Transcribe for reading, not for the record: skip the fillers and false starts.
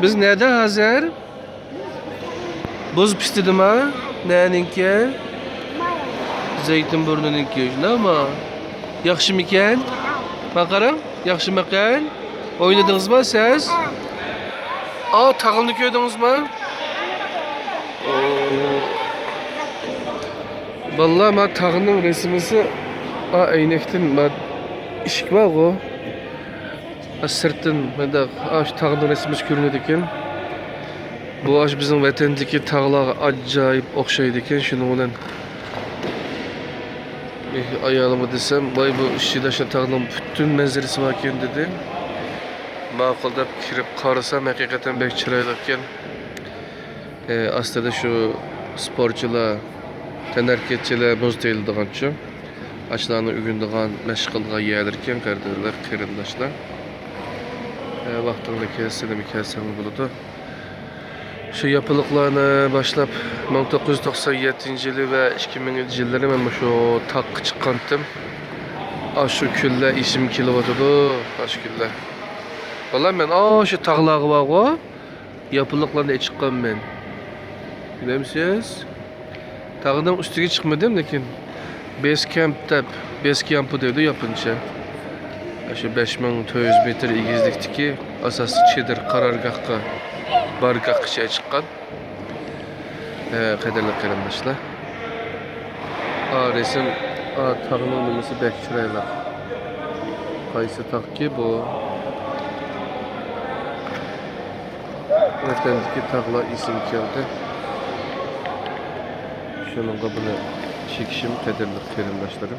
Biz nerede hazır? Buz pisti mi? Neninki? Zeytinburnu'nunki. Ama yaxşı miken? Bakarım. Yaxşı miken? Oynadınız mı siz? Aa, tağılını gördünüz mü? Vallahi ben tağının resmisi eynekten ben işik var o. Sırtın ben de şu tağının resmisi görünüyor ekan. Bu aş bizim vatandaki tağlar acayip okşaydı ekan. Şunun bilen ayağımı desem, vay bu işçidaşın tağının bütün manzarası var ekan dedi. Ma'qul deb kirib qarasam haqiqatan bek chiroyli ekan. Aslida şu sporcular, tanarketçiler muz deyildigancha ashlarni ugundigan mashg'ulga yedirken qardaşlar, qarindoshlar. Vaqtida kelsa nima kelsa bo'ladi. Şu yapılıklarını başlap 1997 ve 2000 yılları ben şu takı çıkandım. Şu külle işim kilovatı aş külle. Vallahi ben şu tağlağı var o. Yapılıklarına çıkan ben. Bilir misiniz? Tağdan üstüne çıkmadım lakin Base Camp'ı dedi yapınca. Şu 5400 metre igizlikteki asası çedir karargahka bargah şey çıkan. Kaderli qarindoshlar. Resim tağının nimasi bek chiroyli. Qaysi taqki bu? Vatandagi tağlar isim keldi. Şununla bunu çekişim qaderli qarindoshlarim.